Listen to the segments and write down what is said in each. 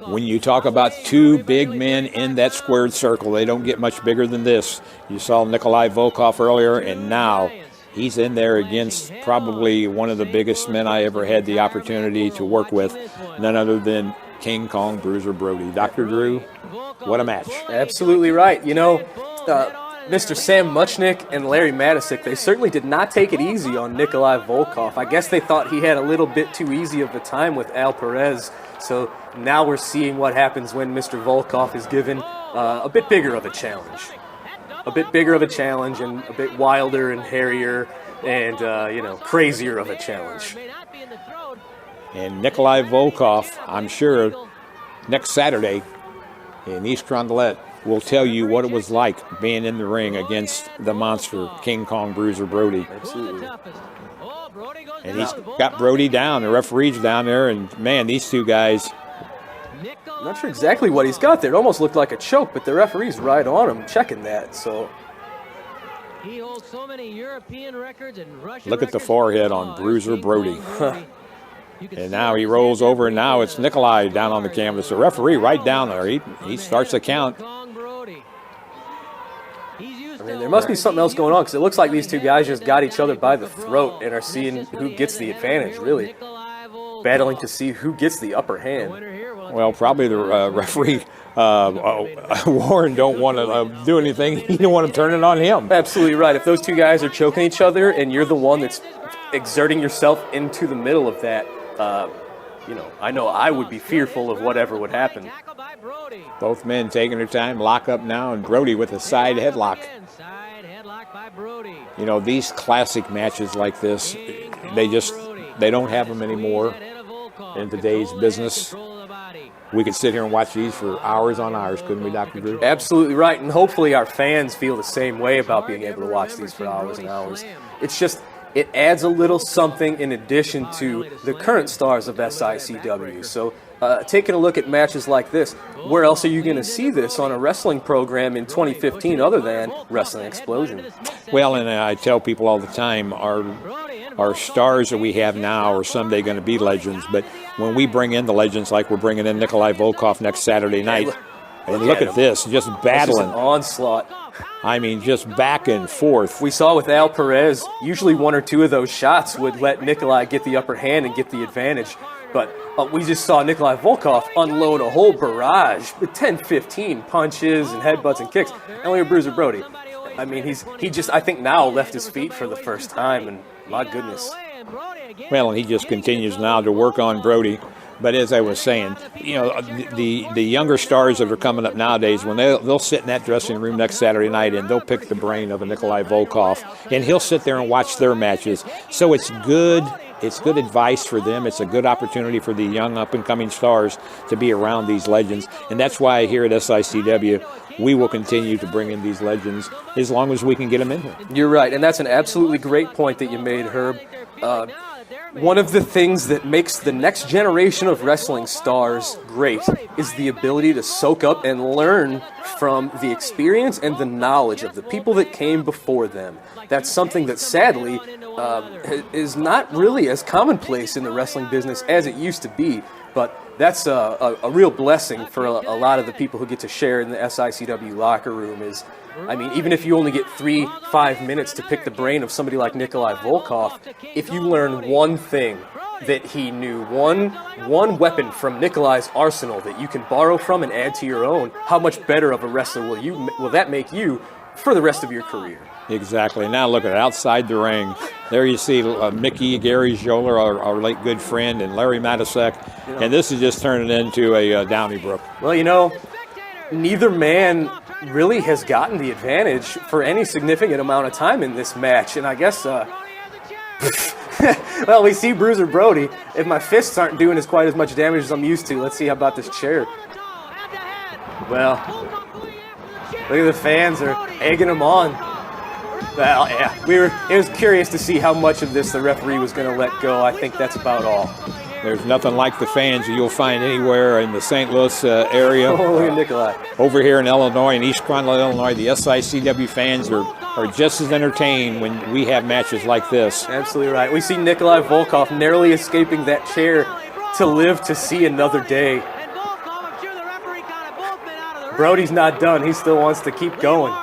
when you talk about two big men in that squared circle, they don't get much bigger than this. You saw Nikolai Volkov earlier, and now he's in there against probably one of the biggest men I ever had the opportunity to work with, none other than King Kong Bruiser Brody. Dr. Drew, what a match. Absolutely right. You know, Mr. Sam Muchnick and Larry Matysik, they certainly did not take it easy on Nikolai Volkov. I guess they thought he had a little bit too easy of a time with Al Perez. So now we're seeing what happens when Mr. Volkov is given a bit bigger of a challenge. A bit bigger of a challenge and a bit wilder and hairier and, crazier of a challenge. And Nikolai Volkov, I'm sure, next Saturday in East Rondelet will tell you what it was like being in the ring against the monster, King Kong Bruiser Brody. Absolutely. And he's got Brody down, the referee's down there, and man, these two guys. I'm not sure exactly what he's got there. It almost looked like a choke, but the referee's right on him checking that, so. He holds so many European records and Russian Look at the forehead on Bruiser Brody. And now he rolls over, and now it's Nikolai down on the canvas. The referee right down there. He starts the count. I mean, there must be something else going on because it looks like these two guys just got each other by the throat and are seeing who gets the advantage, really. Battling to see who gets the upper hand. Well, probably the referee, Warren, don't want to do anything. He don't want to turn it on him. Absolutely right. If those two guys are choking each other and you're the one that's exerting yourself into the middle of that, I know I would be fearful of whatever would happen. Both men taking their time, lock up now, and Brody with a side headlock. You know, these classic matches like this, they don't have them anymore in today's business. We could sit here and watch these for hours on hours, couldn't we, Dr. Drew? Absolutely right, and hopefully our fans feel the same way about being able to watch these for hours and hours. It's just, it adds a little something in addition to the current stars of SICW. So taking a look at matches like this, where else are you going to see this on a wrestling program in 2015 other than Wrestling Explosion? Well, and I tell people all the time, our stars that we have now are someday going to be legends, but when we bring in the legends like we're bringing in Nikolai Volkov next Saturday night, and look at this, just battling. This is an onslaught. I mean, just back and forth. We saw with Al Perez, usually one or two of those shots would let Nikolai get the upper hand and get the advantage. But we just saw Nikolai Volkov unload a whole barrage with 10, 15 punches and headbutts and kicks. And we have Bruiser Brody. I mean, he just, I think now left his feet for the first time, and my goodness. Well, and he just continues now to work on Brody. But as I was saying, the younger stars that are coming up nowadays, when they'll sit in that dressing room next Saturday night and they'll pick the brain of a Nikolai Volkov, and he'll sit there and watch their matches. So it's good. It's good advice for them. It's a good opportunity for the young up-and-coming stars to be around these legends. And that's why here at SICW, we will continue to bring in these legends as long as we can get them in here. You're right, and that's an absolutely great point that you made, Herb. One of the things that makes the next generation of wrestling stars great is the ability to soak up and learn from the experience and the knowledge of the people that came before them. That's something that sadly is not really as commonplace in the wrestling business as it used to be, but that's a real blessing for a lot of the people who get to share in the SICW locker room. Even if you only get 3-5 minutes to pick the brain of somebody like Nikolai Volkov, if you learn one thing that he knew, one weapon from Nikolai's arsenal that you can borrow from and add to your own, how much better of a wrestler will that make you for the rest of your career? Exactly. Now look at it, outside the ring. There you see Mickey, Gary Joler, our late good friend, and Larry Matysik. And this is just turning into a Donnybrook. Well, neither man really has gotten the advantage for any significant amount of time in this match. And I guess, well, we see Bruiser Brody. If my fists aren't doing quite as much damage as I'm used to, let's see how about this chair. Well, look at the fans are egging him on. Well, yeah, it was curious to see how much of this the referee was going to let go. I think that's about all. There's nothing like the fans you'll find anywhere in the St. Louis area. Oh, look at Nikolai. Over here in Illinois, in East Rondelet, Illinois, the SICW fans are just as entertained when we have matches like this. Absolutely right. We see Nikolai Volkov narrowly escaping that chair to live to see another day. Brody's not done. He still wants to keep going.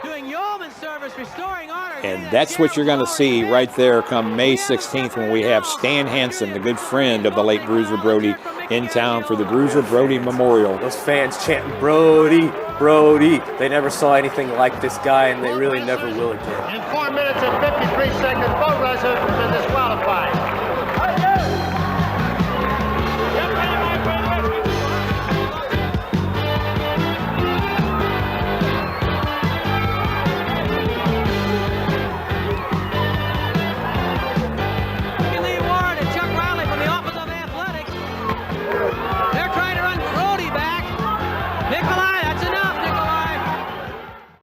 Doing yeoman service, restoring honor. And that's what you're going to see right there come May 16th when we have Stan Hansen, the good friend of the late Bruiser Brody, in town for the Bruiser Brody Memorial. Those fans chanting, Brody, Brody. They never saw anything like this guy, and they really never will again. In 4 minutes and 53 seconds, Bo Rezer